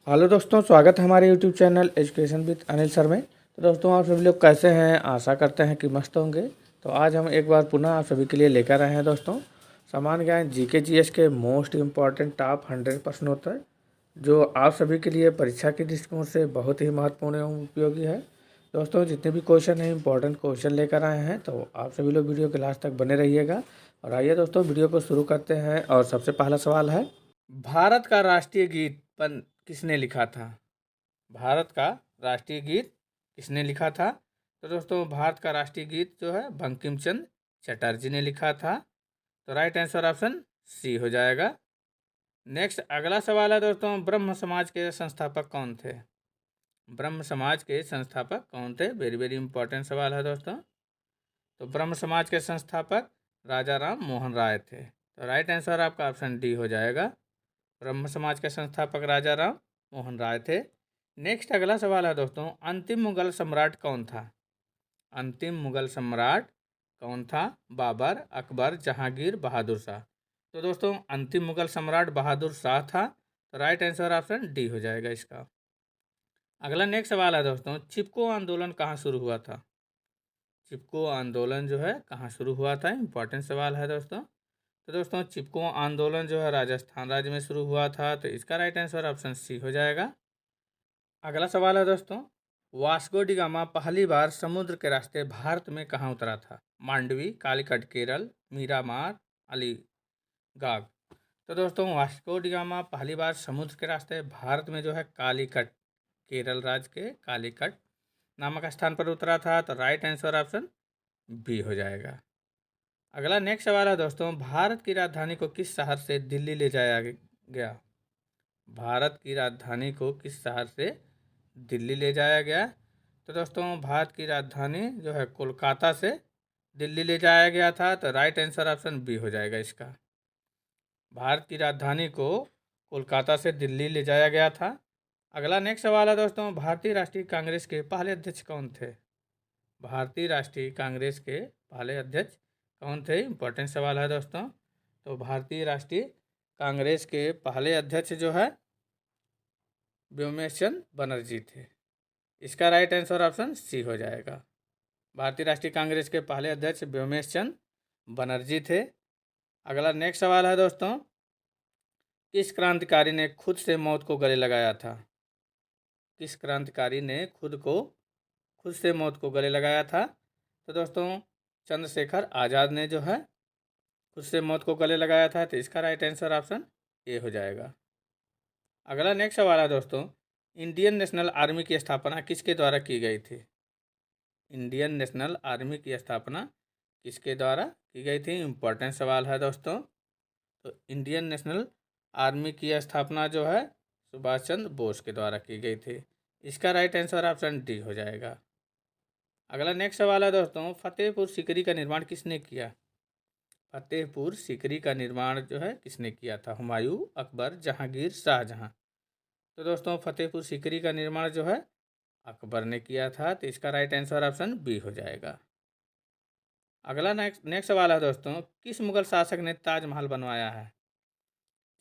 Hello दोस्तों, स्वागत है हमारे YouTube channel education with Anil sir में। तो दोस्तों, आप सभी लोग कैसे हैं? आशा करते हैं कि मस्त होंगे। तो आज हम एक बार पुनः आप सभी के लिए लेकर आए हैं दोस्तों, सामान्य ज्ञान जीके जीएस के मोस्ट इम्पॉर्टेंट टॉप 100 प्रश्न होता है, जो आप सभी के लिए परीक्षा के दृष्टिकोण से बहुत ही महत्वपूर्ण एवं उपयोगी है। दोस्तों, जितने भी क्वेश्चन हैं इंपॉर्टेंट क्वेश्चन लेकर आए हैं, तो आप सभी लोग वीडियो के लास्ट तक बने रहिएगा। और आइए दोस्तों, वीडियो को शुरू करते हैं। और सबसे पहला सवाल है, भारत का राष्ट्रीय गीत किसने लिखा था? भारत का राष्ट्रीय गीत किसने लिखा था? तो दोस्तों, भारत का राष्ट्रीय गीत जो है बंकिम चंद्र चटर्जी ने लिखा था। तो राइट आंसर ऑप्शन सी हो जाएगा। नेक्स्ट अगला सवाल है दोस्तों, ब्रह्म समाज के संस्थापक कौन थे? ब्रह्म समाज के संस्थापक कौन थे? वेरी वेरी इंपॉर्टेंट सवाल है दोस्तों। तो ब्रह्म समाज के संस्थापक राजा राम मोहन राय थे। तो राइट आंसर आपका ऑप्शन डी हो जाएगा। ब्रह्म समाज के संस्थापक राजा राम मोहन राय थे। नेक्स्ट अगला सवाल है दोस्तों, अंतिम मुगल सम्राट कौन था? अंतिम मुगल सम्राट कौन था? बाबर, अकबर, जहांगीर, बहादुर शाह। तो दोस्तों, अंतिम मुगल सम्राट बहादुर शाह था। तो राइट आंसर ऑप्शन डी हो जाएगा इसका। अगला नेक्स्ट सवाल है दोस्तों, चिपको आंदोलन कहाँ शुरू हुआ था? चिपको आंदोलन जो है कहाँ शुरू हुआ था? इंपॉर्टेंट सवाल है दोस्तों। तो दोस्तों, चिपको आंदोलन जो है राजस्थान राज्य में शुरू हुआ था। तो इसका राइट आंसर ऑप्शन सी हो जाएगा। अगला सवाल है दोस्तों, वास्को डी गामा पहली बार समुद्र के रास्ते भारत में कहाँ उतरा था? मांडवी, कालीकट केरल, मीरामार, अलीगाग। तो दोस्तों, वास्को डी गामा पहली बार समुद्र के रास्ते भारत में जो है कालीकट, केरल राज्य के कालीकट नामक स्थान पर उतरा था। तो राइट आंसर ऑप्शन बी हो जाएगा। अगला नेक्स्ट सवाल है दोस्तों, भारत की राजधानी को किस शहर से दिल्ली ले जाया गया? भारत की राजधानी को किस शहर से दिल्ली ले जाया गया? तो दोस्तों, भारत की राजधानी जो है कोलकाता से दिल्ली ले जाया गया था। तो राइट आंसर ऑप्शन बी हो जाएगा इसका। भारत की राजधानी को कोलकाता से दिल्ली ले जाया गया था। अगला नेक्स्ट सवाल है दोस्तों, भारतीय राष्ट्रीय कांग्रेस के पहले अध्यक्ष कौन थे? भारतीय राष्ट्रीय कांग्रेस के पहले अध्यक्ष कौन थे? इंपॉर्टेंट सवाल है दोस्तों। तो भारतीय राष्ट्रीय कांग्रेस के पहले अध्यक्ष जो है व्योमेश चंद्र बनर्जी थे। इसका राइट आंसर ऑप्शन सी हो जाएगा। भारतीय राष्ट्रीय कांग्रेस के पहले अध्यक्ष व्योमेश चंद्र बनर्जी थे। अगला नेक्स्ट सवाल है दोस्तों, किस क्रांतिकारी ने खुद से मौत को गले लगाया था? किस क्रांतिकारी ने खुद से मौत को गले लगाया था? तो दोस्तों, चंद्रशेखर आज़ाद ने जो है खुद से मौत को गले लगाया था। तो इसका राइट आंसर ऑप्शन ए हो जाएगा। अगला नेक्स्ट सवाल है दोस्तों, इंडियन नेशनल आर्मी की स्थापना किसके द्वारा की गई थी? इंडियन नेशनल आर्मी की स्थापना किसके द्वारा की गई थी? इंपॉर्टेंट सवाल है दोस्तों। तो इंडियन नेशनल आर्मी की स्थापना जो है सुभाष चंद्र बोस के द्वारा की गई थी। इसका राइट आंसर ऑप्शन डी हो जाएगा। अगला नेक्स्ट सवाल है दोस्तों, फतेहपुर सीकरी का निर्माण किसने किया? फतेहपुर सीकरी का निर्माण जो है किसने किया था? हुमायूं, अकबर, जहांगीर, शाहजहां। तो दोस्तों, फतेहपुर सीकरी का निर्माण जो है अकबर ने किया था। तो इसका राइट आंसर ऑप्शन बी हो जाएगा। अगला नेक्स्ट सवाल है दोस्तों, किस मुगल शासक ने ताजमहल बनवाया है?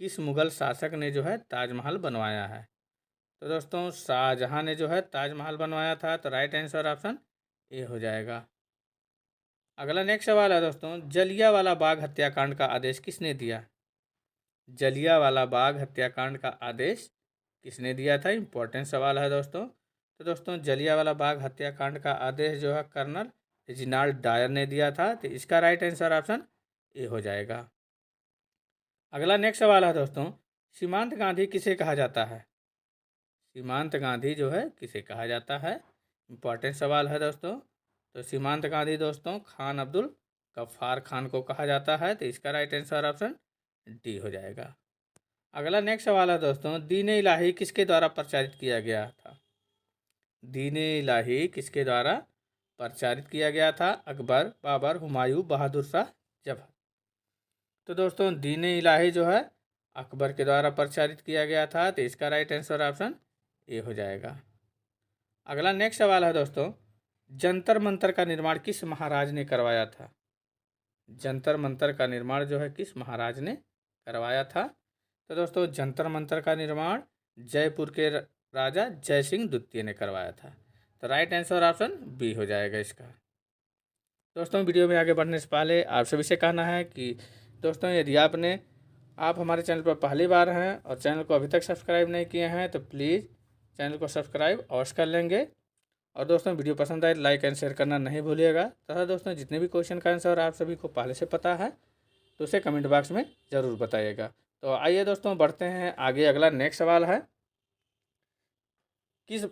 किस मुगल शासक ने जो है ताजमहल बनवाया है? तो दोस्तों, शाहजहां ने जो है ताजमहल बनवाया था। तो राइट आंसर ऑप्शन ए हो जाएगा। अगला नेक्स्ट सवाल है दोस्तों, जलियांवाला बाग हत्याकांड का आदेश किसने दिया? जलियांवाला बाग हत्याकांड का आदेश किसने दिया था? इंपॉर्टेंट सवाल है दोस्तों। तो दोस्तों, जलियांवाला बाग हत्याकांड का आदेश जो है कर्नल रेजिनाल्ड डायर ने दिया था। तो इसका राइट आंसर ऑप्शन ए हो जाएगा। अगला नेक्स्ट सवाल है दोस्तों, सीमांत गांधी किसे कहा जाता है? सीमांत गांधी जो है किसे कहा जाता है? इंपॉर्टेंट सवाल है दोस्तों। तो सीमांत गांधी दोस्तों खान अब्दुल गफ्फार खान को कहा जाता है। तो इसका राइट आंसर ऑप्शन डी हो जाएगा। अगला नेक्स्ट सवाल है दोस्तों, दीन इलाही किसके द्वारा प्रचारित किया गया था? दीन इलाही किसके द्वारा प्रचारित किया गया था? अकबर, बाबर, हुमायूं, बहादुर शाह, जफर। तो दोस्तों, दीन इलाही जो है अकबर के द्वारा प्रचारित किया गया था। तो इसका राइट आंसर ऑप्शन ए हो जाएगा। अगला नेक्स्ट सवाल है दोस्तों, जंतर मंतर का निर्माण किस महाराज ने करवाया था? जंतर मंतर का निर्माण जो है किस महाराज ने करवाया था? तो दोस्तों, जंतर मंतर का निर्माण जयपुर के राजा जय सिंह द्वितीय ने करवाया था। तो राइट आंसर ऑप्शन बी हो जाएगा इसका। दोस्तों वीडियो में आगे बढ़ने से पहले आप सभी से कहना है कि दोस्तों यदि आप हमारे चैनल पर पहली बार हैं और चैनल को अभी तक सब्सक्राइब नहीं किए हैं तो प्लीज़ चैनल को सब्सक्राइब अवश्य कर लेंगे। और दोस्तों वीडियो पसंद आए लाइक एंड शेयर करना नहीं भूलिएगा तथा दोस्तों जितने भी क्वेश्चन का आंसर आप सभी को पहले से पता है तो उसे कमेंट बॉक्स में ज़रूर बताइएगा। तो आइए दोस्तों बढ़ते हैं आगे। अगला नेक्स्ट सवाल है, किस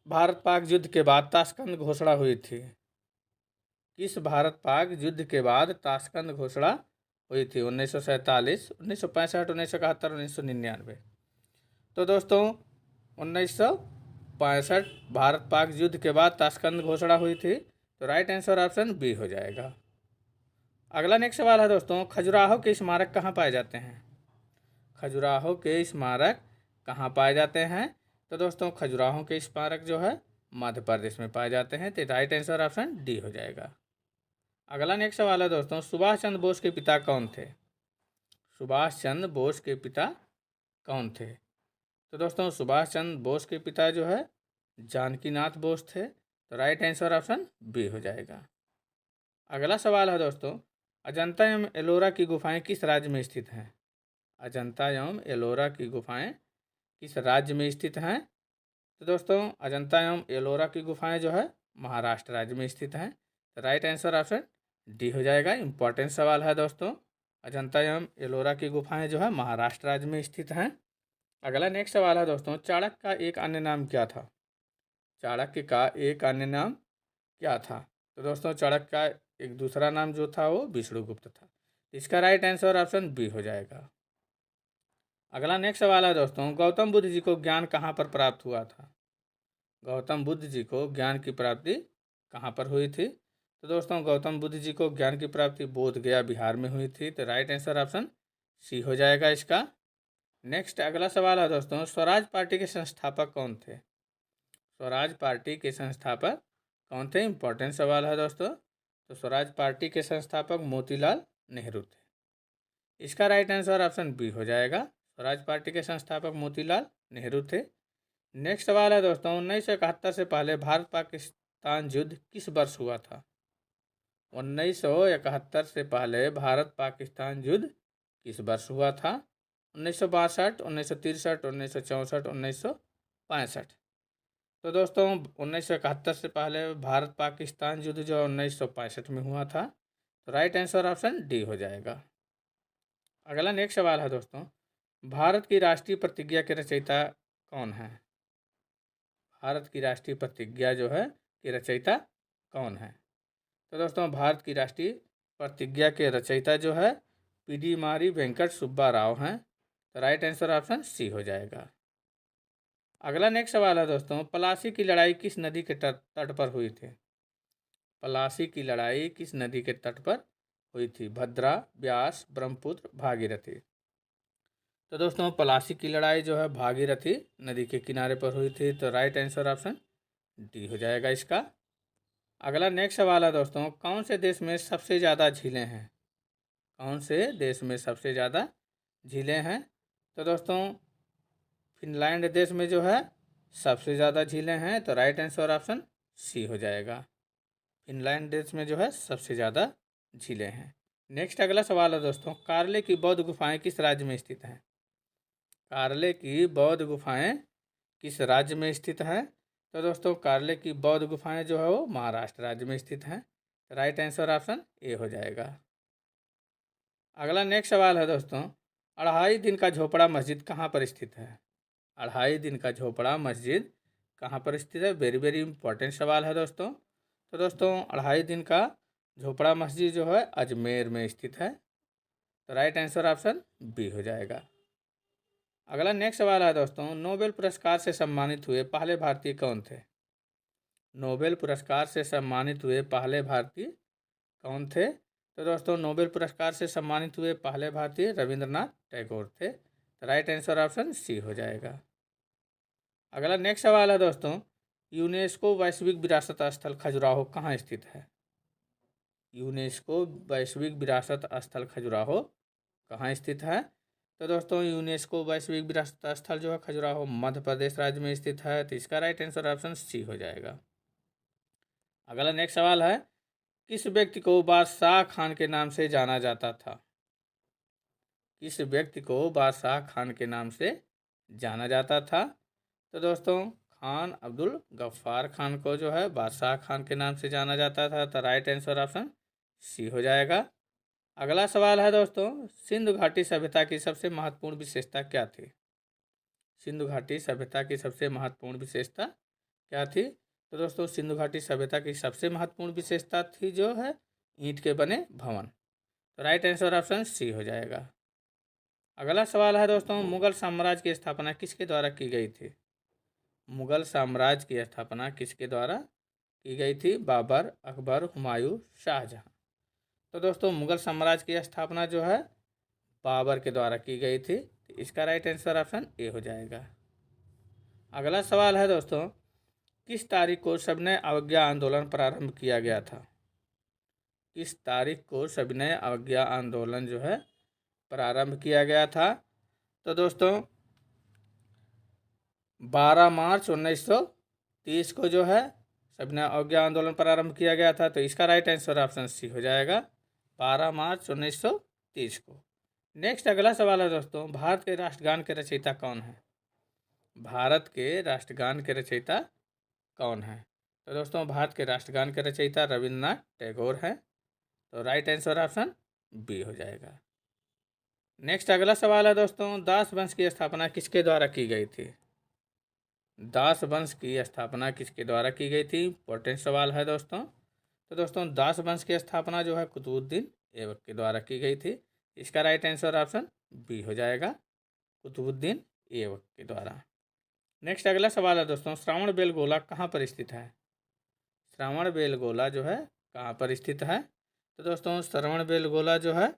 भारत पाक युद्ध के बाद ताशकंद घोषणा हुई थी? किस भारत पाक युद्ध के बाद ताशकंद घोषणा हुई थी? 1947, 1965, 1971, 1999। तो दोस्तों 1965 भारत पाक युद्ध के बाद ताशकंद घोषणा हुई थी। तो राइट आंसर ऑप्शन बी हो जाएगा। अगला नेक्स्ट सवाल है दोस्तों, खजुराहो के स्मारक कहाँ पाए जाते हैं? खजुराहो के स्मारक कहाँ पाए जाते हैं? तो दोस्तों खजुराहो के स्मारक जो है मध्य प्रदेश में पाए जाते हैं। तो राइट आंसर ऑप्शन डी हो जाएगा। अगला नेक्स्ट सवाल है दोस्तों, सुभाष चंद्र बोस के पिता कौन थे? सुभाष चंद्र बोस के पिता कौन थे? तो दोस्तों सुभाष चंद्र बोस के पिता जो है जानकीनाथ बोस थे। तो राइट आंसर ऑप्शन बी हो जाएगा। अगला सवाल है दोस्तों, अजंता एवं एलोरा की गुफाएं किस राज्य में स्थित हैं? अजंता एवं एलोरा की गुफाएं किस राज्य में स्थित हैं? तो दोस्तों अजंता एवं एलोरा की गुफाएं जो है महाराष्ट्र राज्य में स्थित हैं। तो राइट आंसर ऑप्शन डी हो जाएगा। इम्पॉर्टेंट सवाल है दोस्तों, अजंता एवं एलोरा की गुफाएं जो है महाराष्ट्र राज्य में स्थित हैं। अगला नेक्स्ट सवाल है दोस्तों, चाणक्य का एक अन्य नाम क्या था? चाणक्य का एक अन्य नाम क्या था? तो दोस्तों चाणक्य का एक दूसरा नाम जो था वो विष्णुगुप्त था। इसका राइट आंसर ऑप्शन बी हो जाएगा। अगला नेक्स्ट सवाल है दोस्तों, गौतम बुद्ध जी को ज्ञान कहाँ पर प्राप्त हुआ था? गौतम बुद्ध जी को ज्ञान की प्राप्ति कहाँ पर हुई थी? तो दोस्तों गौतम बुद्ध जी को ज्ञान की प्राप्ति बोध गया बिहार में हुई थी। तो राइट आंसर ऑप्शन सी हो जाएगा इसका। नेक्स्ट अगला सवाल है दोस्तों, स्वराज पार्टी के संस्थापक कौन थे? स्वराज पार्टी के संस्थापक कौन थे? इंपॉर्टेंट सवाल है दोस्तों। तो स्वराज पार्टी के संस्थापक मोतीलाल नेहरू थे। इसका राइट आंसर ऑप्शन बी हो जाएगा। स्वराज पार्टी के संस्थापक मोतीलाल नेहरू थे। नेक्स्ट सवाल है दोस्तों, 1971 से पहले भारत पाकिस्तान युद्ध किस वर्ष हुआ था? 1971 से पहले भारत पाकिस्तान युद्ध किस वर्ष हुआ था? 1962, 1963, 1964, 1965। तो दोस्तों 1971 से पहले भारत पाकिस्तान युद्ध जो 1965 में हुआ था। तो राइट आंसर ऑप्शन डी हो जाएगा। अगला नेक्स्ट सवाल है दोस्तों, भारत की राष्ट्रीय प्रतिज्ञा के रचयिता कौन है? भारत की राष्ट्रीय प्रतिज्ञा जो है कि रचयिता कौन है? तो दोस्तों भारत की राष्ट्रीय प्रतिज्ञा के रचयिता जो है पीडी वेंकट सुब्बा राव हैं। तो राइट आंसर ऑप्शन सी हो जाएगा। अगला नेक्स्ट सवाल है दोस्तों, पलासी की लड़ाई किस नदी के तट पर हुई थी? पलासी की लड़ाई किस नदी के तट पर हुई थी? भद्रा, ब्यास, ब्रह्मपुत्र, भागीरथी। तो दोस्तों पलासी की लड़ाई जो है भागीरथी नदी के किनारे पर हुई थी। तो राइट आंसर ऑप्शन डी हो जाएगा इसका। अगला नेक्स्ट सवाल है दोस्तों, कौन से देश में सबसे ज़्यादा झीलें हैं? कौन से देश में सबसे ज़्यादा झीलें हैं? तो दोस्तों फिनलैंड देश में जो है सबसे ज़्यादा झीलें हैं। तो राइट आंसर ऑप्शन सी हो जाएगा। फिनलैंड देश में जो है सबसे ज़्यादा झीलें हैं। नेक्स्ट अगला सवाल है दोस्तों, कार्ले की बौद्ध गुफाएं किस राज्य में स्थित हैं? कार्ले की बौद्ध गुफाएं किस राज्य में स्थित हैं? तो दोस्तों कार्ले की बौद्ध गुफाएं जो है वो महाराष्ट्र राज्य में स्थित हैं। राइट आंसर ऑप्शन ए हो जाएगा। अगला नेक्स्ट सवाल है दोस्तों, अढ़ाई दिन का झोपड़ा मस्जिद कहाँ पर स्थित है? अढ़ाई दिन का झोपड़ा मस्जिद कहाँ पर स्थित है? वेरी वेरी इंपॉर्टेंट सवाल है दोस्तों। तो दोस्तों अढ़ाई दिन का झोपड़ा मस्जिद जो है अजमेर में स्थित है। तो राइट आंसर ऑप्शन बी हो जाएगा। अगला नेक्स्ट सवाल है दोस्तों, नोबेल पुरस्कार से सम्मानित हुए पहले भारतीय कौन थे? नोबेल पुरस्कार से सम्मानित हुए पहले भारतीय कौन थे? तो दोस्तों नोबेल पुरस्कार से सम्मानित हुए पहले भारतीय रविंद्रनाथ टैगोर थे। तो राइट आंसर ऑप्शन सी हो जाएगा। अगला नेक्स्ट सवाल है दोस्तों, यूनेस्को वैश्विक विरासत स्थल खजुराहो कहाँ स्थित है? यूनेस्को वैश्विक विरासत स्थल खजुराहो कहाँ स्थित है? तो दोस्तों यूनेस्को वैश्विक विरासत स्थल जो है खजुराहो मध्य प्रदेश राज्य में स्थित है, तो इसका राइट आंसर ऑप्शन सी हो जाएगा। अगला नेक्स्ट सवाल है, किस व्यक्ति को बादशाह खान के नाम से जाना जाता था? किस व्यक्ति को बादशाह खान के नाम से जाना जाता था? तो दोस्तों खान अब्दुल गफ्फार खान को जो है बादशाह खान के नाम से जाना जाता था, तो राइट आंसर ऑप्शन सी हो जाएगा। अगला सवाल है दोस्तों, सिंधु घाटी सभ्यता की सबसे महत्वपूर्ण विशेषता क्या थी? सिंधु घाटी सभ्यता की सबसे महत्वपूर्ण विशेषता क्या थी? तो दोस्तों सिंधु घाटी सभ्यता की सबसे महत्वपूर्ण विशेषता थी जो है ईंट के बने भवन, तो राइट आंसर ऑप्शन सी हो जाएगा। अगला सवाल है दोस्तों, मुगल साम्राज्य की स्थापना किसके द्वारा की गई थी? मुगल साम्राज्य की स्थापना किसके द्वारा की गई थी? बाबर, अकबर, हुमायूं, शाहजहां। तो दोस्तों मुगल साम्राज्य की स्थापना जो है बाबर के द्वारा की गई थी, तो इसका राइट आंसर ऑप्शन ए हो जाएगा। अगला सवाल है दोस्तों, किस तारीख को सविनय अवज्ञा आंदोलन प्रारंभ किया गया था? किस तारीख को सविनय अवज्ञा आंदोलन जो है प्रारंभ किया गया था? तो दोस्तों 12 मार्च 1930 को जो है सविनय अवज्ञा आंदोलन प्रारंभ किया गया था, तो इसका राइट आंसर ऑप्शन सी हो जाएगा, 12 मार्च 1930 को। नेक्स्ट अगला सवाल है दोस्तों, भारत के राष्ट्रगान के रचयिता कौन है? भारत के राष्ट्रगान के रचयिता कौन है? तो दोस्तों भारत के राष्ट्रगान के रचयिता रविन्द्रनाथ टैगोर हैं, तो राइट आंसर ऑप्शन बी हो जाएगा। नेक्स्ट अगला सवाल है दोस्तों, दास वंश की स्थापना किसके द्वारा की गई थी? दास वंश की स्थापना किसके द्वारा की गई थी? इंपॉर्टेंट सवाल है दोस्तों। तो दोस्तों दास वंश की स्थापना जो है कुतुबुद्दीन ऐबक के द्वारा की गई थी, इसका राइट आंसर ऑप्शन बी हो जाएगा, कुतुबुद्दीन ऐबक के द्वारा। नेक्स्ट अगला सवाल है दोस्तों, श्रावण बेलगोला कहाँ पर स्थित है? श्रावण बेलगोला जो है कहाँ पर स्थित है? तो दोस्तों श्रवण बेलगोला जो है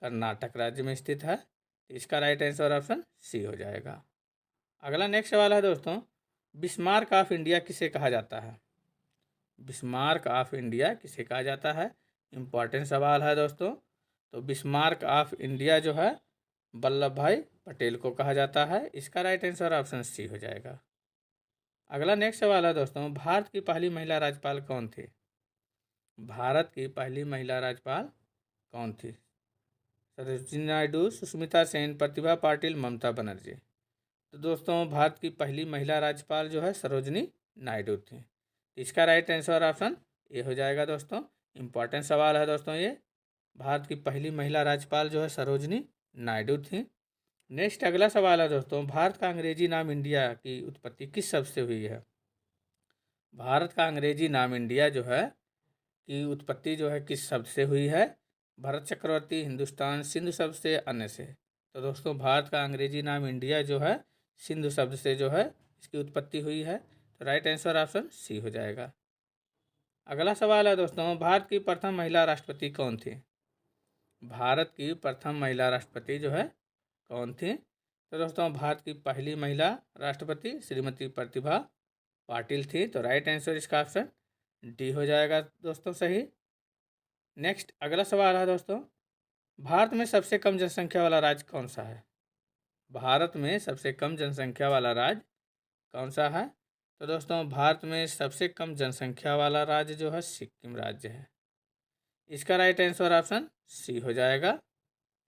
कर्नाटक राज्य में स्थित है, इसका राइट आंसर ऑप्शन सी हो जाएगा। अगला नेक्स्ट सवाल है दोस्तों, बिस्मार्क ऑफ इंडिया किसे कहा जाता है? बिस्मार्क ऑफ इंडिया किसे कहा जाता है? इंपॉर्टेंट सवाल है दोस्तों। तो बिस्मार्क ऑफ इंडिया जो है वल्लभ भाई पटेल को कहा जाता है, इसका राइट आंसर ऑप्शन सी हो जाएगा। अगला नेक्स्ट सवाल है दोस्तों, भारत की पहली महिला राज्यपाल कौन थी? भारत की पहली महिला राज्यपाल कौन थी? सरोजिनी नायडू, सुष्मिता सेन, प्रतिभा पाटिल, ममता बनर्जी। तो दोस्तों भारत की पहली महिला राज्यपाल जो है सरोजिनी नायडू थी, इसका राइट आंसर ऑप्शन ए हो जाएगा दोस्तों। इंपॉर्टेंट सवाल है दोस्तों ये, भारत की पहली महिला राज्यपाल जो है सरोजिनी नायडू थी। नेक्स्ट अगला सवाल है दोस्तों, भारत का अंग्रेजी नाम इंडिया की उत्पत्ति किस शब्द से हुई है? भारत का अंग्रेजी नाम इंडिया जो है की उत्पत्ति जो है किस शब्द से हुई है? भरत चक्रवर्ती, हिंदुस्तान, सिंधु शब्द से, अन्य से। तो दोस्तों भारत का अंग्रेजी नाम इंडिया जो है सिंधु शब्द से जो है इसकी उत्पत्ति हुई है, तो राइट आंसर ऑप्शन सी हो जाएगा। अगला सवाल है दोस्तों, भारत की प्रथम महिला राष्ट्रपति कौन थी? भारत की प्रथम महिला राष्ट्रपति जो है कौन थी? तो दोस्तों भारत की पहली महिला राष्ट्रपति श्रीमती प्रतिभा पाटिल थी, तो राइट आंसर इसका ऑप्शन डी हो जाएगा दोस्तों सही। नेक्स्ट अगला सवाल है दोस्तों, भारत में सबसे कम जनसंख्या वाला राज्य कौन सा है? भारत में सबसे कम जनसंख्या वाला राज्य कौन सा है? तो दोस्तों भारत में सबसे कम जनसंख्या वाला राज्य जो है सिक्किम राज्य है, इसका राइट आंसर ऑप्शन सी हो जाएगा,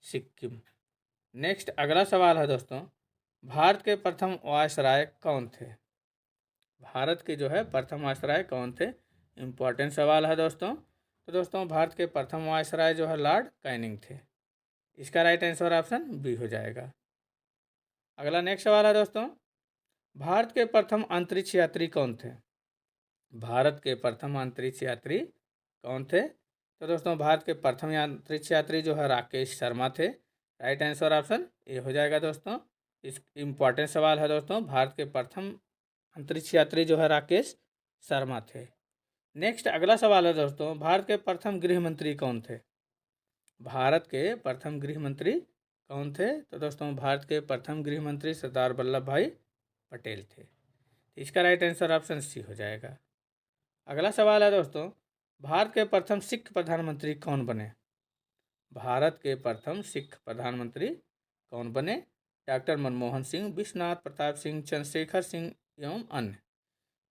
सिक्किम। नेक्स्ट अगला सवाल है दोस्तों, भारत के प्रथम वायसराय कौन थे? भारत के जो है प्रथम वायसराय कौन थे? इंपॉर्टेंट सवाल है दोस्तों। तो दोस्तों भारत के प्रथम वायसराय जो है लॉर्ड कैनिंग थे, इसका राइट आंसर ऑप्शन बी हो जाएगा। अगला नेक्स्ट सवाल है दोस्तों, भारत के प्रथम अंतरिक्ष यात्री कौन थे? भारत के प्रथम अंतरिक्ष यात्री कौन थे? तो दोस्तों भारत के प्रथम अंतरिक्ष यात्री जो है राकेश शर्मा थे, राइट आंसर ऑप्शन ए हो जाएगा दोस्तों। इस इम्पॉर्टेंट सवाल है दोस्तों, भारत के प्रथम अंतरिक्ष यात्री जो है राकेश शर्मा थे। नेक्स्ट अगला सवाल है दोस्तों, भारत के प्रथम गृह मंत्री कौन थे? भारत के प्रथम गृह मंत्री कौन थे? तो दोस्तों भारत के प्रथम गृह मंत्री सरदार वल्लभ भाई पटेल थे, इसका राइट आंसर ऑप्शन सी हो जाएगा। अगला सवाल है दोस्तों, भारत के प्रथम सिख प्रधानमंत्री कौन बने? भारत के प्रथम सिख प्रधानमंत्री कौन बने? डॉक्टर मनमोहन सिंह, विश्वनाथ प्रताप सिंह, चंद्रशेखर सिंह एवं अन्य।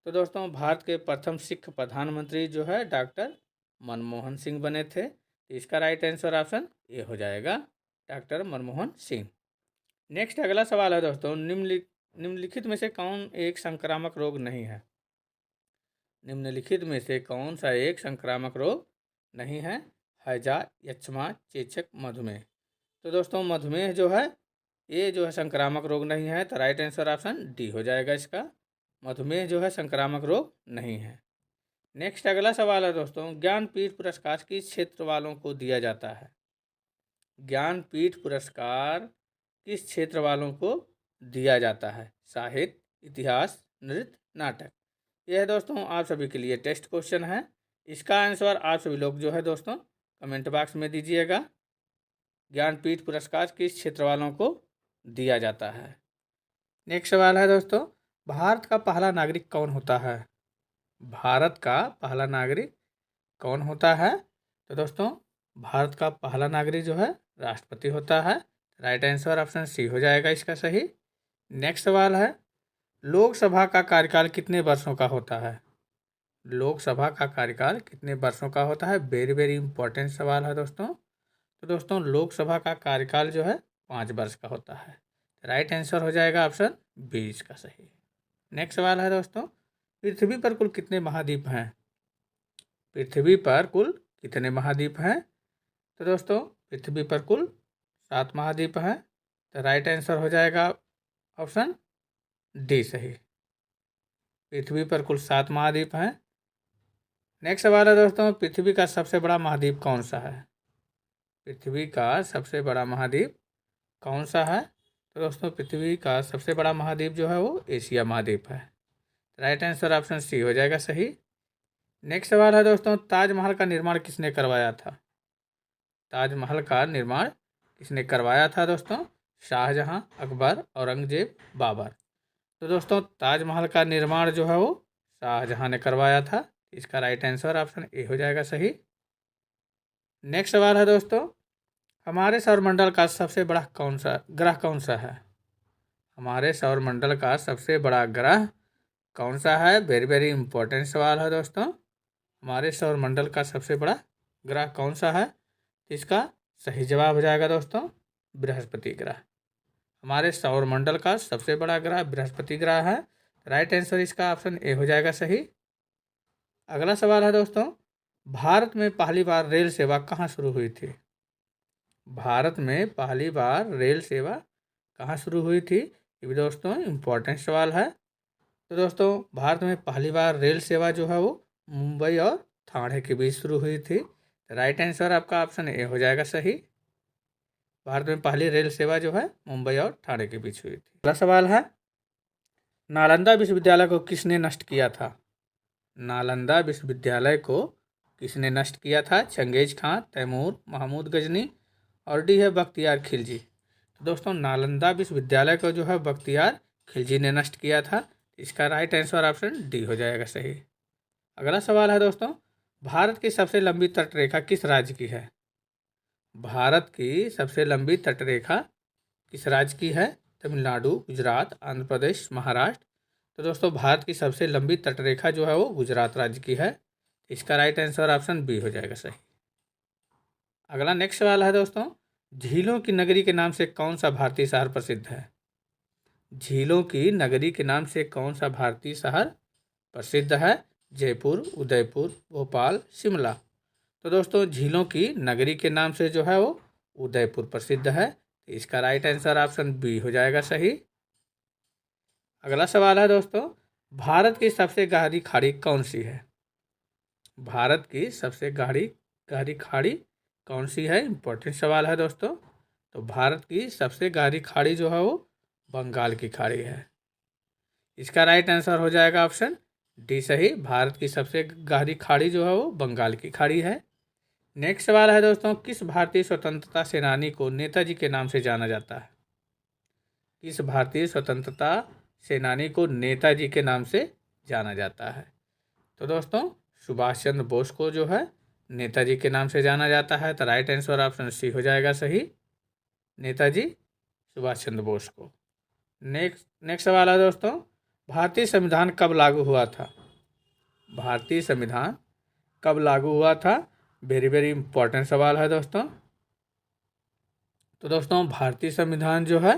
तो दोस्तों भारत के प्रथम सिख प्रधानमंत्री जो है डॉक्टर मनमोहन सिंह बने थे। तो इसका राइट आंसर ऑप्शन ए हो जाएगा, डॉक्टर मनमोहन सिंह। नेक्स्ट अगला सवाल है दोस्तों, निम्नलिखित में से कौन एक संक्रामक रोग नहीं है? निम्नलिखित में से कौन सा एक संक्रामक रोग नहीं है? हैजा, यक्ष्मा, चेचक, मधुमेह। तो दोस्तों मधुमेह जो है ये जो है संक्रामक रोग नहीं है, तो राइट आंसर ऑप्शन डी हो जाएगा इसका। मधुमेह जो है संक्रामक रोग नहीं है। नेक्स्ट अगला सवाल है दोस्तों, ज्ञानपीठ पुरस्कार किस क्षेत्र वालों को दिया जाता है? ज्ञानपीठ पुरस्कार किस क्षेत्र वालों को दिया जाता है? साहित्य, इतिहास, नृत्य, नाटक। यह दोस्तों आप सभी के लिए टेस्ट क्वेश्चन है। इसका आंसर आप सभी लोग जो है दोस्तों कमेंट बॉक्स में दीजिएगा। ज्ञानपीठ पुरस्कार किस क्षेत्र वालों को दिया जाता है? नेक्स्ट सवाल है दोस्तों, भारत का पहला नागरिक कौन होता है? भारत का पहला नागरिक कौन होता है? तो दोस्तों भारत का पहला नागरिक जो है राष्ट्रपति होता है। राइट आंसर ऑप्शन सी हो जाएगा इसका सही। नेक्स्ट सवाल है, लोकसभा का कार्यकाल कितने वर्षों का होता है? लोकसभा का कार्यकाल कितने वर्षों का होता है? वेरी वेरी इंपॉर्टेंट सवाल है दोस्तों। तो दोस्तों लोकसभा का कार्यकाल जो है 5 वर्ष का होता है। राइट आंसर हो जाएगा ऑप्शन बी इसका सही। नेक्स्ट सवाल है दोस्तों, पृथ्वी पर कुल कितने महाद्वीप हैं? पृथ्वी पर कुल कितने महाद्वीप हैं? तो दोस्तों पृथ्वी पर कुल 7 महाद्वीप हैं। तो राइट आंसर हो जाएगा ऑप्शन डी सही। पृथ्वी पर कुल 7 महाद्वीप हैं। नेक्स्ट सवाल है दोस्तों, पृथ्वी का सबसे बड़ा महाद्वीप कौन सा है? पृथ्वी का सबसे बड़ा महाद्वीप कौन सा है? तो दोस्तों पृथ्वी का सबसे बड़ा महाद्वीप जो है वो एशिया महाद्वीप है। राइट आंसर ऑप्शन सी हो जाएगा सही। नेक्स्ट सवाल है दोस्तों, ताजमहल का निर्माण किसने करवाया था? ताजमहल का निर्माण किसने करवाया था दोस्तों? शाहजहां, अकबर, औरंगजेब, बाबर। तो दोस्तों ताजमहल का निर्माण जो है वो शाहजहां ने करवाया था। इसका राइट आंसर ऑप्शन ए हो जाएगा सही। नेक्स्ट सवाल है दोस्तों, हमारे सौरमंडल का सबसे बड़ा ग्रह कौन सा है? हमारे सौरमंडल का सबसे बड़ा ग्रह कौन सा है? वेरी वेरी इंपॉर्टेंट सवाल है दोस्तों। हमारे सौरमंडल का सबसे बड़ा ग्रह कौन सा है? इसका सही जवाब हो जाएगा दोस्तों बृहस्पति ग्रह। हमारे सौरमंडल का सबसे बड़ा ग्रह बृहस्पति ग्रह है। राइट आंसर इसका ऑप्शन ए हो जाएगा सही। अगला सवाल है दोस्तों, भारत में पहली बार रेल सेवा कहाँ शुरू हुई थी? भारत में पहली बार रेल सेवा कहाँ शुरू हुई थी? ये भी दोस्तों इम्पोर्टेंट सवाल है। तो दोस्तों भारत में पहली बार रेल सेवा जो है वो मुंबई और ठाणे के बीच शुरू हुई थी। राइट आंसर आपका ऑप्शन ए हो जाएगा सही। भारत में पहली रेल सेवा जो है मुंबई और ठाणे के बीच हुई थी। अगला सवाल है, नालंदा विश्वविद्यालय को किसने नष्ट किया था? नालंदा विश्वविद्यालय को किसने नष्ट किया था? चंगेज खां, तैमूर, महमूद गजनी और डी है बख्तियार खिलजी। तो दोस्तों नालंदा विश्वविद्यालय को जो है बख्तियार खिलजी ने नष्ट किया था। इसका राइट आंसर ऑप्शन डी हो जाएगा सही। अगला सवाल है दोस्तों, भारत की सबसे लंबी तटरेखा किस राज्य की है? भारत की सबसे लंबी तटरेखा किस राज्य की है? तमिलनाडु, गुजरात, आंध्र प्रदेश, महाराष्ट्र। तो दोस्तों भारत की सबसे लंबी तटरेखा जो है वो गुजरात राज्य की है। इसका राइट आंसर ऑप्शन बी हो जाएगा सही। अगला नेक्स्ट सवाल है दोस्तों, झीलों की नगरी के नाम से कौन सा भारतीय शहर प्रसिद्ध है? झीलों की नगरी के नाम से कौन सा भारतीय शहर प्रसिद्ध है? जयपुर, उदयपुर, भोपाल, शिमला। तो दोस्तों झीलों की नगरी के नाम से जो है वो उदयपुर प्रसिद्ध है। तो इसका राइट आंसर ऑप्शन बी हो जाएगा सही। अगला सवाल है दोस्तों, भारत की सबसे गहरी खाड़ी कौन सी है? भारत की सबसे गहरी खाड़ी कौन सी है? इंपॉर्टेंट सवाल है दोस्तों। तो भारत की सबसे गहरी खाड़ी जो है वो बंगाल की खाड़ी है। इसका राइट आंसर हो जाएगा ऑप्शन डी सही। भारत की सबसे गहरी खाड़ी जो है वो बंगाल की खाड़ी है। नेक्स्ट सवाल है दोस्तों, किस भारतीय स्वतंत्रता सेनानी को नेताजी के नाम से जाना जाता है? किस भारतीय स्वतंत्रता सेनानी को नेताजी के नाम से जाना जाता है? तो दोस्तों सुभाष चंद्र बोस को जो है नेताजी के नाम से जाना जाता है। तो राइट आंसर ऑप्शन सी हो जाएगा सही। नेताजी सुभाष चंद्र बोस को। नेक्स्ट सवाल है दोस्तों, भारतीय संविधान कब लागू हुआ था? भारतीय संविधान कब लागू हुआ था? वेरी वेरी इंपॉर्टेंट सवाल है दोस्तों। तो दोस्तों भारतीय संविधान जो है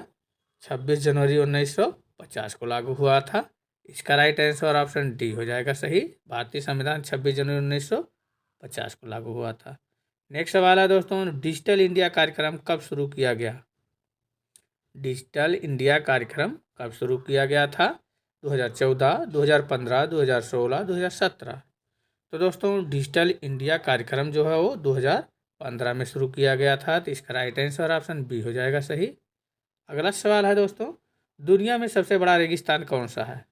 26 जनवरी 1950 को लागू हुआ था। इसका राइट आंसर ऑप्शन डी हो जाएगा सही। भारतीय संविधान 26 जनवरी 1950 को लागू हुआ था। नेक्स्ट सवाल है दोस्तों, डिजिटल इंडिया कार्यक्रम कब शुरू किया गया? डिजिटल इंडिया कार्यक्रम कब शुरू किया गया था? 2014, 2015, 2016, 2017। तो दोस्तों डिजिटल इंडिया कार्यक्रम जो है वो 2015 में शुरू किया गया था। तो इसका राइट आंसर ऑप्शन बी हो जाएगा सही। अगला सवाल है दोस्तों, दुनिया में सबसे बड़ा रेगिस्तान कौन सा है?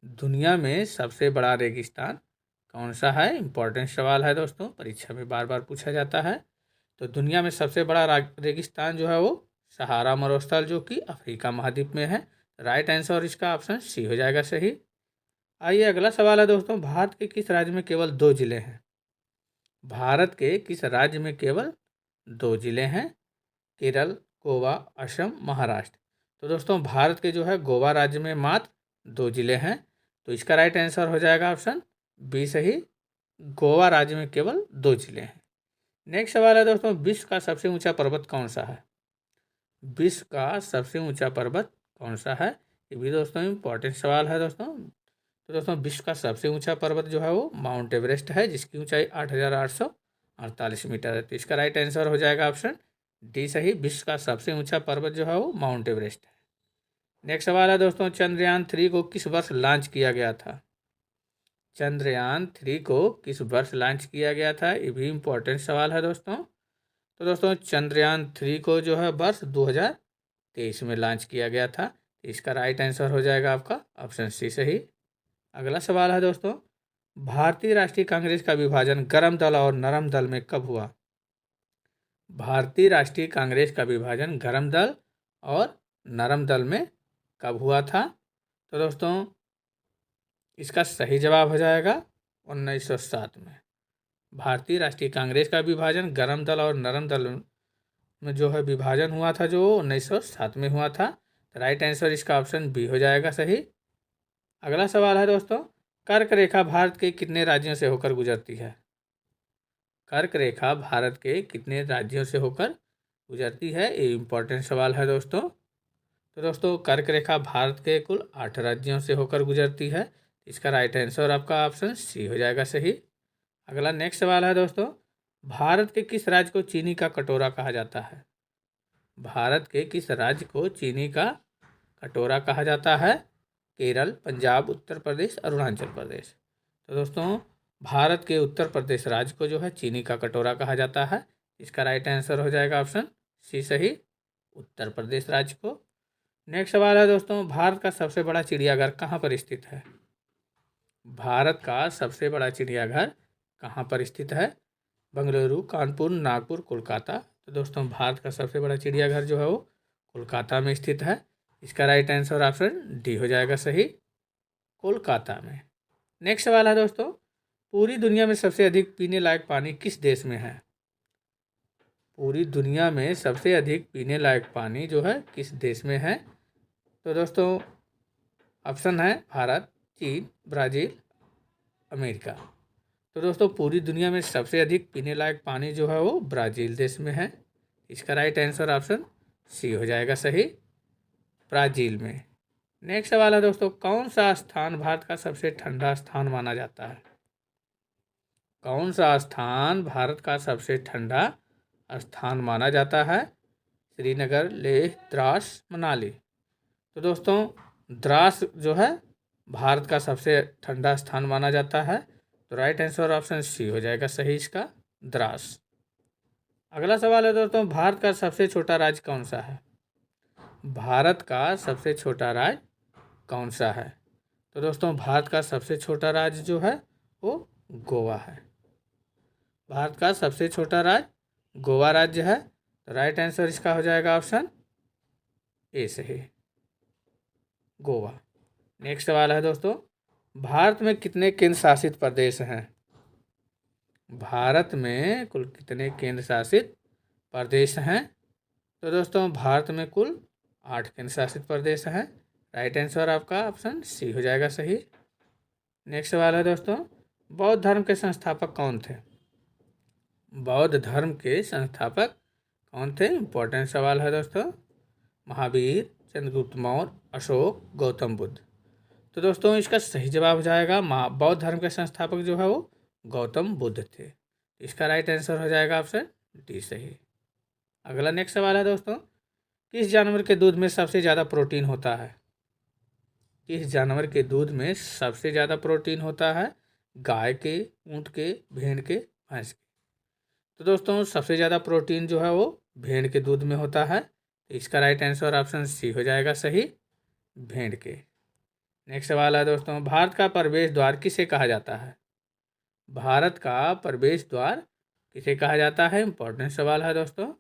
दुनिया में सबसे बड़ा रेगिस्तान कौन सा है? इंपॉर्टेंट सवाल है दोस्तों, परीक्षा में बार बार पूछा जाता है। तो दुनिया में सबसे बड़ा रेगिस्तान जो है वो सहारा मरुस्थल जो कि अफ्रीका महाद्वीप में है। राइट आंसर इसका ऑप्शन सी हो जाएगा सही। आइए अगला सवाल है दोस्तों, भारत के किस राज्य में केवल 2 जिले हैं? भारत के किस राज्य में केवल 2 जिले हैं? केरल, गोवा, असम, महाराष्ट्र। तो दोस्तों भारत के जो है गोवा राज्य में मात्र 2 जिले हैं। तो इसका राइट आंसर हो जाएगा ऑप्शन बी सही। गोवा राज्य में केवल 2 जिले हैं। नेक्स्ट सवाल है दोस्तों, विश्व का सबसे ऊंचा पर्वत कौन सा है? विश्व का सबसे ऊंचा पर्वत कौन सा है? ये भी दोस्तों इंपॉर्टेंट सवाल है दोस्तों। तो दोस्तों विश्व का सबसे ऊंचा पर्वत जो है वो माउंट एवरेस्ट है, जिसकी ऊंचाई 8,848 मीटर है। तो इसका राइट आंसर हो जाएगा ऑप्शन डी सही। विश्व का सबसे ऊंचा पर्वत जो है वो माउंट एवरेस्ट है। नेक्स्ट सवाल है दोस्तों, चंद्रयान 3 को किस वर्ष लॉन्च किया गया था? चंद्रयान 3 को किस वर्ष लॉन्च किया गया था? ये भी इंपॉर्टेंट सवाल है दोस्तों। तो दोस्तों चंद्रयान 3 को जो है वर्ष 2023 में लॉन्च किया गया था। इसका राइट आंसर हो जाएगा आपका ऑप्शन सी सही। अगला सवाल है दोस्तों, भारतीय राष्ट्रीय कांग्रेस का विभाजन गर्म दल और नरम दल में कब हुआ? भारतीय राष्ट्रीय कांग्रेस का विभाजन गर्म दल और नरम दल में कब हुआ था? तो दोस्तों इसका सही जवाब हो जाएगा 1907 में। भारतीय राष्ट्रीय कांग्रेस का विभाजन गर्म दल और नरम दल में जो है विभाजन हुआ था जो 1907 में हुआ था। राइट आंसर इसका ऑप्शन बी हो जाएगा सही। अगला सवाल है दोस्तों, कर्क रेखा भारत के कितने राज्यों से होकर गुजरती है? कर्क रेखा भारत के कितने राज्यों से होकर गुजरती है? ये इंपॉर्टेंट सवाल है दोस्तों। तो दोस्तों कर्क रेखा भारत के कुल 8 राज्यों से होकर गुजरती है। इसका राइट आंसर आपका ऑप्शन सी हो जाएगा सही। अगला नेक्स्ट सवाल है दोस्तों, भारत के किस राज्य को चीनी का कटोरा कहा जाता है? भारत के किस राज्य को चीनी का कटोरा कहा जाता है? केरल, पंजाब, उत्तर प्रदेश, अरुणाचल प्रदेश। तो दोस्तों भारत के उत्तर प्रदेश राज्य को जो है चीनी का कटोरा कहा जाता है। इसका राइट आंसर हो जाएगा ऑप्शन सी सही, उत्तर प्रदेश राज्य को। नेक्स्ट सवाल है दोस्तों, भारत का सबसे बड़ा चिड़ियाघर कहाँ पर स्थित है? भारत का सबसे बड़ा चिड़ियाघर कहाँ पर स्थित है? बेंगलुरु, कानपुर, नागपुर, कोलकाता। तो दोस्तों भारत का सबसे बड़ा चिड़ियाघर जो है वो कोलकाता में स्थित है। इसका राइट आंसर ऑप्शन डी हो जाएगा सही, कोलकाता में। नेक्स्ट सवाल है दोस्तों, पूरी दुनिया में सबसे अधिक पीने लायक पानी किस देश में है? पूरी दुनिया में सबसे अधिक पीने लायक पानी जो है किस देश में है? तो दोस्तों ऑप्शन है भारत, चीन, ब्राज़ील, अमेरिका। तो दोस्तों पूरी दुनिया में सबसे अधिक पीने लायक पानी जो है वो ब्राज़ील देश में है। इसका राइट आंसर ऑप्शन सी हो जाएगा सही, ब्राज़ील में। नेक्स्ट सवाल है दोस्तों, कौन सा स्थान भारत का सबसे ठंडा स्थान माना जाता है? कौन सा स्थान भारत का सबसे ठंडा स्थान माना जाता है? श्रीनगर, लेह, द्रास, मनाली। तो दोस्तों द्रास जो है भारत का सबसे ठंडा स्थान माना जाता है। तो राइट आंसर ऑप्शन सी हो जाएगा सही इसका, द्रास। अगला सवाल है दोस्तों, भारत का सबसे छोटा राज्य कौन सा है? भारत का सबसे छोटा राज्य कौन सा है? तो दोस्तों भारत का सबसे छोटा राज्य जो है वो गोवा है। भारत का सबसे छोटा राज्य गोवा राज्य है। तो राइट आंसर इसका हो जाएगा ऑप्शन ए सही, गोवा। नेक्स्ट सवाल है दोस्तों, भारत में कितने केंद्र शासित प्रदेश हैं? भारत में कुल कितने केंद्र शासित प्रदेश हैं? तो दोस्तों भारत में कुल 8 केंद्र शासित प्रदेश हैं। राइट आंसर आपका ऑप्शन सी हो जाएगा सही। नेक्स्ट सवाल है दोस्तों, बौद्ध धर्म के संस्थापक कौन थे? बौद्ध धर्म के संस्थापक कौन थे? इंपॉर्टेंट सवाल है दोस्तों। महावीर, चंद्रगुप्त मौर्य, अशोक, गौतम बुद्ध। तो दोस्तों इसका सही जवाब हो जाएगा बौद्ध धर्म के संस्थापक जो है वो गौतम बुद्ध थे। इसका राइट आंसर हो जाएगा ऑप्शन डी सही। अगला नेक्स्ट सवाल है दोस्तों, किस जानवर के दूध में सबसे ज़्यादा प्रोटीन होता है? किस जानवर के दूध में सबसे ज़्यादा प्रोटीन होता है? गाय के, ऊँट के, भेड़ के, भैंस के। तो दोस्तों सबसे ज़्यादा प्रोटीन जो है वो भेड़ के दूध में होता है। इसका राइट आंसर ऑप्शन सी हो जाएगा सही, भेड़ के। नेक्स्ट सवाल है दोस्तों, भारत का प्रवेश द्वार किसे कहा जाता है? भारत का प्रवेश द्वार किसे कहा जाता है? इंपॉर्टेंट सवाल है दोस्तों।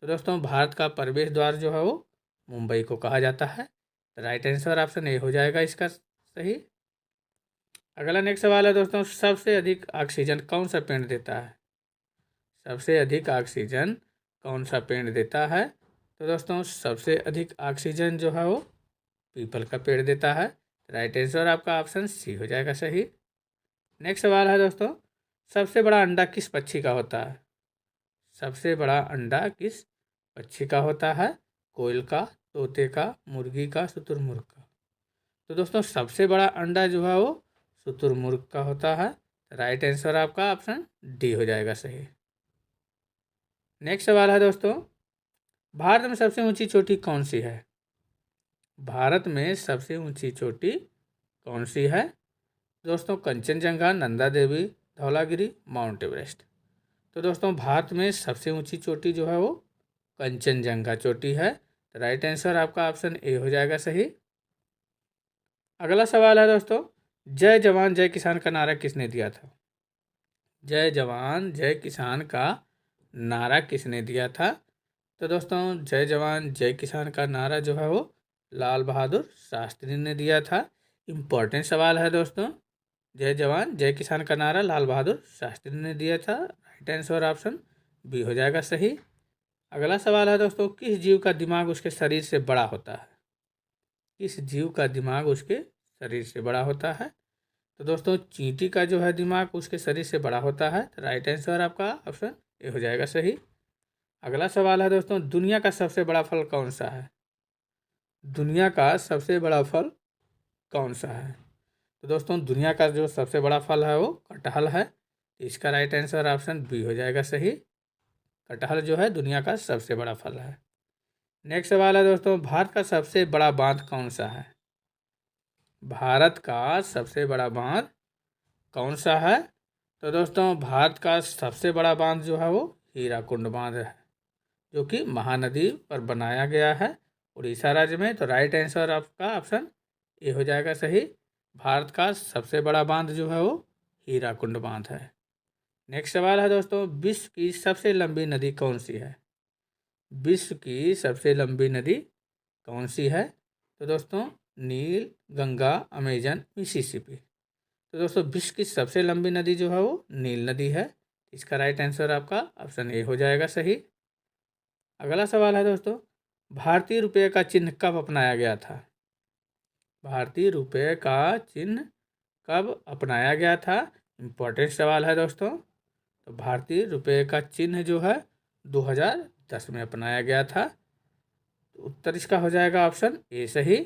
तो दोस्तों भारत का प्रवेश द्वार जो है वो मुंबई को कहा जाता है। राइट आंसर ऑप्शन ए हो जाएगा इसका सही। अगला नेक्स्ट सवाल है दोस्तों, सबसे अधिक ऑक्सीजन कौन सा पेड़ देता है? सबसे अधिक ऑक्सीजन कौन सा पेड़ देता है? तो दोस्तों सबसे अधिक ऑक्सीजन जो है वो पीपल का पेड़ देता है। राइट आंसर आपका ऑप्शन सी हो जाएगा सही। नेक्स्ट सवाल है दोस्तों, सबसे बड़ा अंडा किस पक्षी का होता है? सबसे बड़ा अंडा किस पक्षी का होता है? कोयल का, तोते का, मुर्गी का, शुतुरमुर्ग का। तो दोस्तों सबसे बड़ा अंडा जो है वो शुतुरमुर्ग का होता है। राइट आंसर आपका ऑप्शन डी हो जाएगा सही। नेक्स्ट सवाल है दोस्तों, भारत में सबसे ऊंची चोटी कौन सी है? भारत में सबसे ऊंची चोटी कौन सी है? दोस्तों कंचनजंगा, नंदा देवी, धौलागिरी, माउंट एवरेस्ट। तो दोस्तों भारत में सबसे ऊंची चोटी जो है वो कंचनजंगा चोटी है। तो राइट आंसर आपका ऑप्शन ए हो जाएगा सही। अगला सवाल है दोस्तों, जय जवान जय किसान का नारा किसने दिया था? जय जवान जय किसान का नारा किसने दिया था? तो दोस्तों जय जवान जय किसान का नारा जो है वो लाल बहादुर शास्त्री ने दिया था। इम्पोर्टेंट सवाल है दोस्तों, जय जवान जय किसान का नारा लाल बहादुर शास्त्री ने दिया था। राइट आंसर ऑप्शन बी हो जाएगा सही। अगला सवाल है दोस्तों, किस जीव का दिमाग उसके शरीर से बड़ा होता है? किस जीव का दिमाग उसके शरीर से बड़ा होता है? तो दोस्तों चींटी का जो है दिमाग उसके शरीर से बड़ा होता है। राइट आंसर आपका ऑप्शन ए हो जाएगा सही। अगला सवाल है दोस्तों, दुनिया का सबसे बड़ा फल कौन सा है? दुनिया का सबसे बड़ा फल कौन सा है? तो दोस्तों दुनिया का जो सबसे बड़ा फल है वो कटहल है। इसका राइट आंसर ऑप्शन बी हो जाएगा सही। कटहल जो है दुनिया का सबसे बड़ा फल है। नेक्स्ट सवाल है दोस्तों, भारत का सबसे बड़ा बांध कौन सा है? भारत का सबसे बड़ा बांध कौन सा है? तो दोस्तों भारत का सबसे बड़ा बांध जो है वो हीराकुंड बांध है, जो कि महानदी पर बनाया गया है उड़ीसा राज्य में। तो राइट आंसर आपका ऑप्शन ए हो जाएगा सही। भारत का सबसे बड़ा बांध जो है वो हीराकुंड बांध है। नेक्स्ट सवाल है दोस्तों, विश्व की सबसे लंबी नदी कौन सी है? विश्व की सबसे लंबी नदी कौन सी है? तो दोस्तों नील, गंगा, अमेजन, मिसिसिपी। तो दोस्तों विश्व की सबसे लंबी नदी जो है वो नील नदी है। इसका राइट आंसर आपका ऑप्शन ए हो जाएगा सही। अगला सवाल है दोस्तों, भारतीय रुपये का चिन्ह कब अपनाया गया था? भारतीय रुपये का चिन्ह कब अपनाया गया था? इम्पोर्टेंट सवाल है दोस्तों। तो भारतीय रुपये का चिन्ह जो है 2010 में अपनाया गया था। तो उत्तर इसका हो जाएगा ऑप्शन ए सही।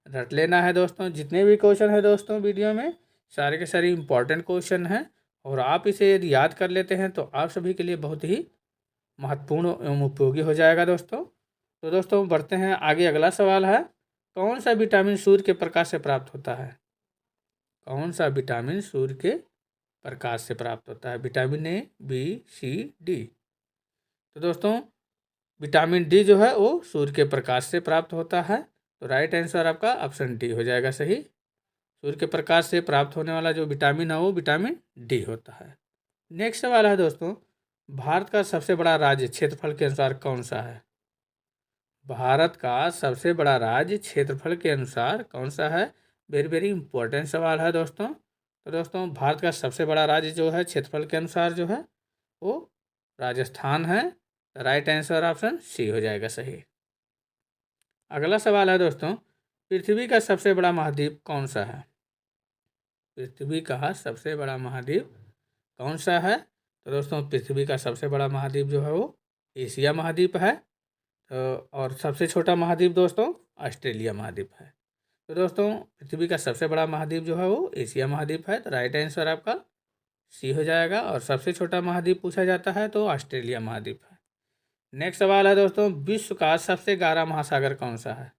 रट लेना है दोस्तों, जितने भी क्वेश्चन है दोस्तों वीडियो में सारे के सारे इम्पॉर्टेंट क्वेश्चन हैं, और आप इसे यदि याद कर लेते हैं तो आप सभी के लिए बहुत ही महत्वपूर्ण एवं उपयोगी हो जाएगा दोस्तों। तो दोस्तों बढ़ते हैं आगे। अगला सवाल है, कौन सा विटामिन सूर्य के प्रकाश से प्राप्त होता है? कौन सा विटामिन सूर्य के प्रकाश से प्राप्त होता है? Vitamin A, B, C, D. तो दोस्तों विटामिन डी जो है वो सूर्य के प्रकाश से प्राप्त होता है। तो राइट आंसर आपका ऑप्शन डी हो जाएगा सही। सूर्य के प्रकाश से प्राप्त होने वाला जो विटामिन है वो विटामिन डी होता है। नेक्स्ट सवाल है दोस्तों, भारत का सबसे बड़ा राज्य क्षेत्रफल के अनुसार कौन सा है? भारत का सबसे बड़ा राज्य क्षेत्रफल के अनुसार कौन सा है? वेरी वेरी इंपॉर्टेंट सवाल है दोस्तों। तो दोस्तों भारत का सबसे बड़ा राज्य जो है क्षेत्रफल के अनुसार जो है वो राजस्थान है। तो राइट आंसर ऑप्शन सी हो जाएगा सही। अगला सवाल है दोस्तों, पृथ्वी का सबसे बड़ा महाद्वीप कौन सा है? पृथ्वी का सबसे बड़ा महाद्वीप कौन सा है? तो दोस्तों पृथ्वी का सबसे बड़ा महाद्वीप जो है वो एशिया महाद्वीप है। तो और सबसे छोटा महाद्वीप दोस्तों ऑस्ट्रेलिया महाद्वीप है। तो दोस्तों पृथ्वी का सबसे बड़ा महाद्वीप जो है वो एशिया महाद्वीप है। तो राइट आंसर आपका सी हो जाएगा। और सबसे छोटा महाद्वीप पूछा जाता है तो ऑस्ट्रेलिया महाद्वीप है। नेक्स्ट सवाल है दोस्तों, विश्व का सबसे गहरा महासागर कौन सा है?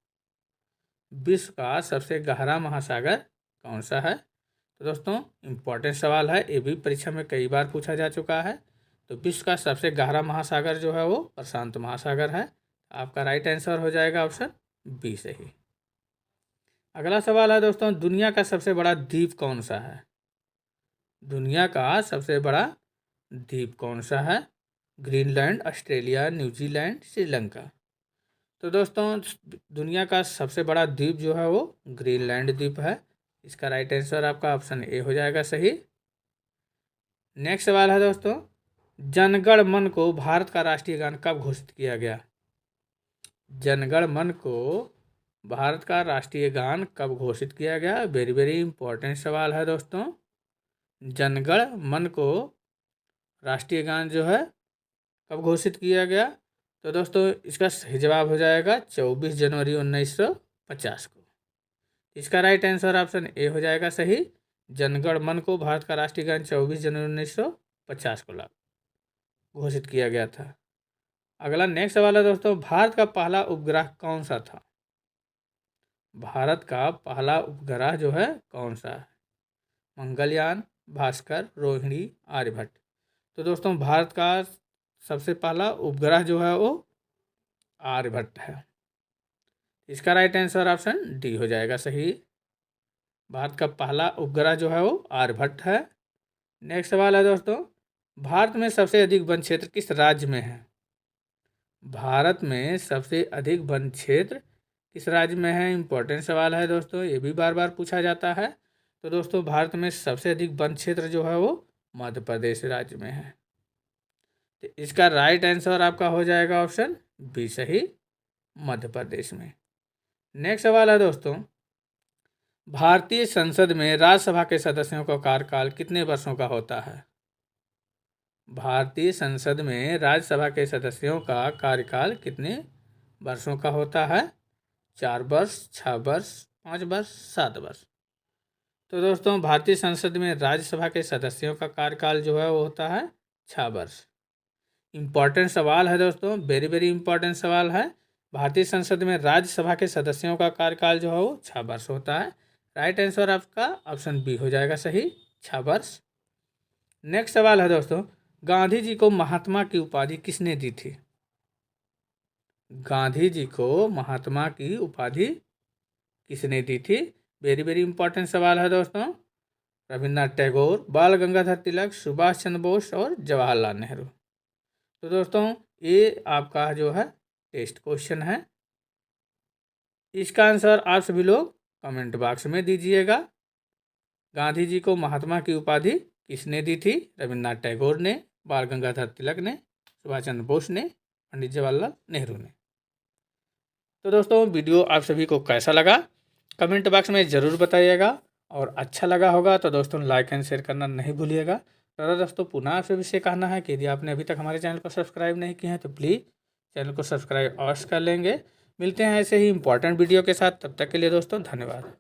विश्व का सबसे गहरा महासागर कौन सा है? तो दोस्तों इम्पॉर्टेंट सवाल है, ये भी परीक्षा में कई बार पूछा जा चुका है। तो विश्व का सबसे गहरा महासागर जो है वो प्रशांत महासागर है। आपका राइट आंसर हो जाएगा ऑप्शन बी सही। अगला सवाल है दोस्तों, दुनिया का सबसे बड़ा द्वीप कौन सा है? दुनिया का सबसे बड़ा द्वीप कौन सा है? Greenland, Australia, New Zealand, Sri Lanka. तो दोस्तों दुनिया का सबसे बड़ा द्वीप जो है वो ग्रीनलैंड द्वीप है। इसका राइट आंसर आपका ऑप्शन ए हो जाएगा सही। नेक्स्ट सवाल है दोस्तों, जनगण मन को भारत का राष्ट्रीय गान कब घोषित किया गया? जनगण मन को भारत का राष्ट्रीय गान कब घोषित किया गया? वेरी वेरी इंपॉर्टेंट सवाल है दोस्तों। जनगण मन को राष्ट्रीय गान जो है कब घोषित किया गया? तो दोस्तों इसका सही जवाब हो जाएगा 24 जनवरी 1950 को। इसका राइट आंसर ऑप्शन ए हो जाएगा सही। जनगण मन को भारत का राष्ट्रीय गान 24 जनवरी 1950 को घोषित किया गया था। अगला नेक्स्ट सवाल है दोस्तों, भारत का पहला उपग्रह कौन सा था? भारत का पहला उपग्रह जो है कौन सा है? मंगलयान, भास्कर, रोहिणी, आर्यभट्ट। तो दोस्तों भारत का सबसे पहला उपग्रह जो है वो आर्यभट्ट है। इसका राइट आंसर ऑप्शन डी हो जाएगा सही। भारत का पहला उपग्रह जो है वो आर्यभट्ट है। नेक्स्ट सवाल है दोस्तों, भारत में सबसे अधिक वन क्षेत्र किस राज्य में है? भारत में सबसे अधिक वन क्षेत्र किस राज्य में है? इंपॉर्टेंट सवाल है दोस्तों, ये भी बार बार पूछा जाता है। तो दोस्तों भारत में सबसे अधिक वन क्षेत्र जो है वो मध्य प्रदेश राज्य में है। तो इसका राइट आंसर आपका हो जाएगा ऑप्शन बी सही, मध्य प्रदेश में। नेक्स्ट सवाल है दोस्तों, भारतीय संसद में राज्यसभा के सदस्यों का कार्यकाल कितने वर्षों का होता है? भारतीय संसद में राज्यसभा के सदस्यों का कार्यकाल कितने वर्षों का होता है? 4 वर्ष, 6 वर्ष, 5 वर्ष, 7 वर्ष। तो दोस्तों भारतीय संसद में राज्यसभा के सदस्यों का कार्यकाल जो है वो होता है 6 वर्ष। इम्पॉर्टेंट सवाल है दोस्तों, वेरी वेरी इंपॉर्टेंट सवाल है। भारतीय संसद में राज्यसभा के सदस्यों का कार्यकाल जो है वो 6 वर्ष होता है। राइट आंसर आपका ऑप्शन बी हो जाएगा सही, 6 वर्ष। नेक्स्ट सवाल है दोस्तों, गांधी जी को महात्मा की उपाधि किसने दी थी? गांधी जी को महात्मा की उपाधि किसने दी थी? वेरी वेरी इंपॉर्टेंट सवाल है दोस्तों। रविन्द्रनाथ टैगोर, बाल गंगाधर तिलक, सुभाष चंद्र बोस और जवाहरलाल नेहरू। तो दोस्तों ये आपका जो है टेस्ट क्वेश्चन है। इसका आंसर आप सभी लोग कमेंट बॉक्स में दीजिएगा। गांधी जी को महात्मा की उपाधि किसने दी थी? रविन्द्रनाथ टैगोर ने, बाल गंगाधर तिलक ने, सुभाष चंद्र बोस ने, पंडित जवाहरलाल नेहरू ने। तो दोस्तों वीडियो आप सभी को कैसा लगा कमेंट बॉक्स में ज़रूर बताइएगा। और अच्छा लगा होगा तो दोस्तों लाइक एंड शेयर करना नहीं भूलिएगा। तो दोस्तों पुनः आप सभी से कहना है कि यदि आपने अभी तक हमारे चैनल को सब्सक्राइब नहीं किया है तो प्लीज़ चैनल को सब्सक्राइब अवश्य कर लेंगे। मिलते हैं ऐसे ही इंपॉर्टेंट वीडियो के साथ, तब तक के लिए दोस्तों धन्यवाद।